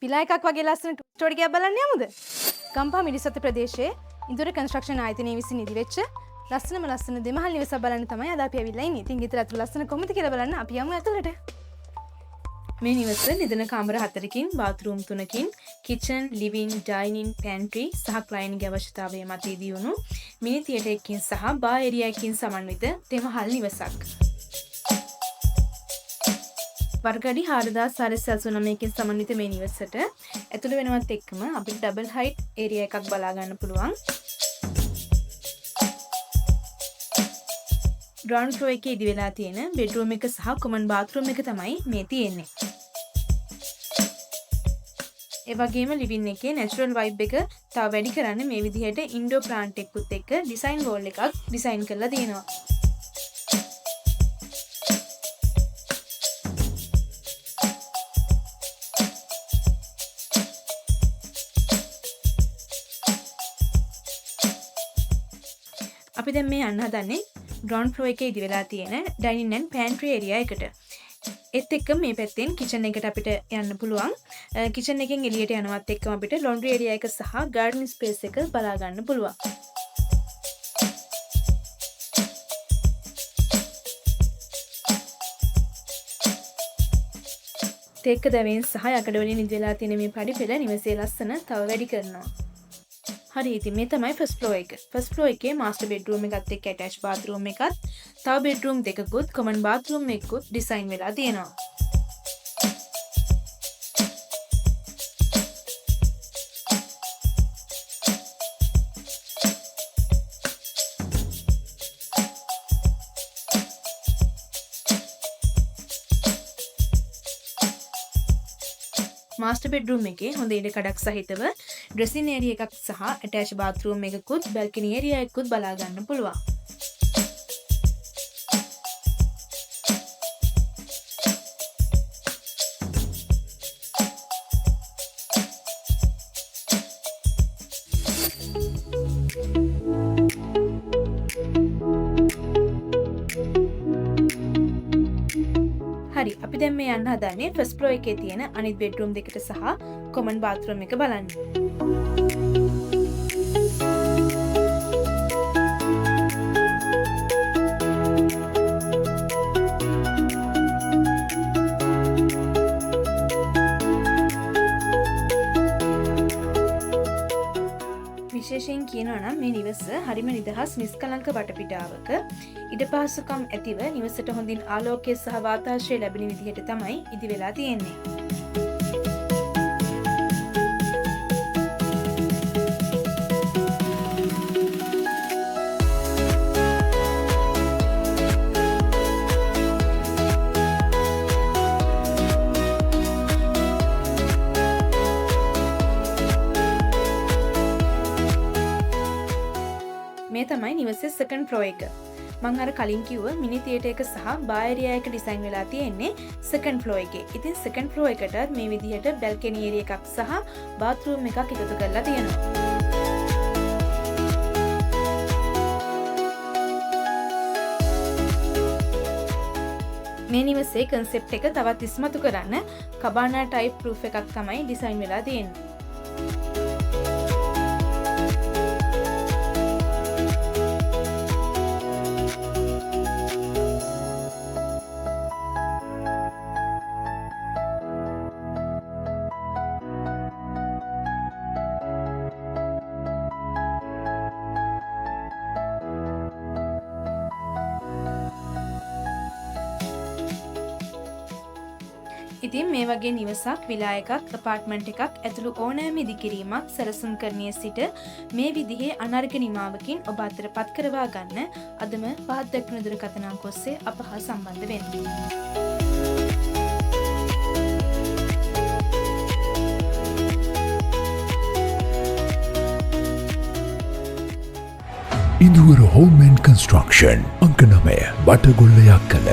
පිලා එකක් වගේ ලස්සන ස්ටෝරි එකක් බලන්න යමුද? ගම්පහ මිරිසත ප්‍රදේශයේ ඉන්දුර කන්ස්ට්‍රක්ෂන් ආයතනයේ විසින් ඉදිරිවෙච්ච ලස්සන දෙමහල් නිවස බලන්න තමයි අද අපි ඇවිල්ලා ඉන්නේ. ඉතින් ගෙදර ඇතුළ ලස්සන කොහොමද කියලා බලන්න අපි යමු ඇතුළට. මේ නිවස නිදන කාමර 4කින්, බාත්රූම් 3කින්, කිචන්, ලිවිං, ඩයිනින්, පැන්ට්‍රි සහ ක්ලයින්ට්ගේ අවශ්‍යතාවය මත දියුණු මිනි තියටර් එකකින් සහ බා ඒරියා එකකින් සමන්විත දෙමහල් නිවසක්. වර්ගඩි 4489කින් සමන්විත මේ නිවසට ඇතුළු වෙනවත් එක්කම අපිට ඩබල් හයිට් ඒරියා එකක් බලා ගන්න පුළුවන්. ග්‍රවුන්ඩ් ෆ්ලෝර් එකේ ඉදි වෙලා තියෙන බෙඩ්රූම් එක සහ කොමන් බාත්රූම් එක තමයි මේ තියෙන්නේ. ඒ වගේම ලිවින් එකේ නැචරල් වයිබ් එක තව වැඩි කරන්න මේ විදිහට ඉන්ඩෝර් ප්ලාන්ට් එකකුත් එක්ක ඩිසයින් වෝල් එකක් ඩිසයින් කරලා තියෙනවා. අපි දැන් මේ යන්න හදන්නේ ග්‍රවුන්ඩ් ෆ්ලෝර් එකේ ඉදි වෙලා තියෙන ඩයිනින් ඇන්ඩ් පැන්ට්‍රි ඒරියා එකට. ඒත් එක්කම මේ පැත්තෙන් කිචන් එකට අපිට යන්න පුළුවන්. කිචන් එකෙන් එළියට යනවත් එක්කම අපිට ලොන්ඩ්‍රි ඒරියා එක සහ ගාඩන් ස්පේස් එක බලා ගන්න පුළුවන්. තේක්ක දැවෙන් සහ යකඩ වලින් ඉදි වෙලා තියෙන මේ පඩිපෙළ නිවසේ ලස්සන තව වැඩි කරනවා. හරි ඉතින් මේ තමයි ෆස්ට් ෆ්ලෝර් එක. ෆස්ට් ෆ්ලෝර් එකේ මාස්ටර් බෙඩ්රූම් එකත් එක්ක ඇටච් බාත්රූම් එකත්, තව බෙඩ්රූම් දෙකකුත්, කොමන් බාත්රූම් එකකුත් ඩිසයින් වෙලා තියෙනවා. මාස්ටර් බෙඩ්රූම් එකේ හොඳ ඉඩ කඩක් සහිතව ඩ්‍රෙසින් ඒරියා එකක් සහ ඇටච් බාත්රූම් එකකුත් බැල්කනි ඒරියා එකකුත් බලා ගන්න පුළුවන්. හරි අපි දැන් මේ යන්න හදන්නේ ෆස්ට් ෆ්ලෝර් එකේ තියෙන අනිත් බෙඩ්රූම් දෙකට සහ කොමන් බාත්රූම් එක බලන්න. විශේෂයෙන් කියනවා නම් මේ නිවස හරිම නිදහස් නිස්කලංක වටපිටාවක ඉඩ පහසුකම් ඇතිව නිවසට හොඳින් ආලෝකය සහ වාතාශ්‍රය ලැබෙන විදිහට තමයි ඉදි වෙලා තියෙන්නේ. මේ තමයි නිවසේ සෙකන්ඩ් ෆ්ලෝර් එක. මම අර කලින් කිව්ව මිනි තියටර් එක සහ බා ඒරියා එක ඩිසයින් වෙලා තියෙන්නේ සෙකන්ඩ් ෆ්ලෝර් එකේ. ඉතින් සෙකන්ඩ් ෆ්ලෝර් එකට මේ විදිහට බැල්කනි ඒරියා එකක් සහ බාත්රූම් එකක් එකතු කරලා තියෙනවා. මේ නිවසේ concept එක තවත් ඉස්මතු කරන්න කබානා type roof එකක් තමයි ඩිසයින් වෙලා තියෙන්නේ. ඉතින් මේ වගේ නිවසක්, විලා එකක්, අපාර්ට්මන්ට් එකක් ඇතුළු ඕනෑම ඉදිකිරීමක් සැලසුම් කරණයේ සිට මේ විදිහේ අනර්ග නිමාවකින් ඔබ අතර පත් කරවා ගන්න අදම පහත් දක්වන දුරකථන අංක ඔස්සේ අප හා සම්බන්ධ වෙන්න. ඉදුවර හෝම් ඇන්ඩ් කන්ස්ට්‍රක්ෂන් අංක 9 බටගොල්ල යක්කල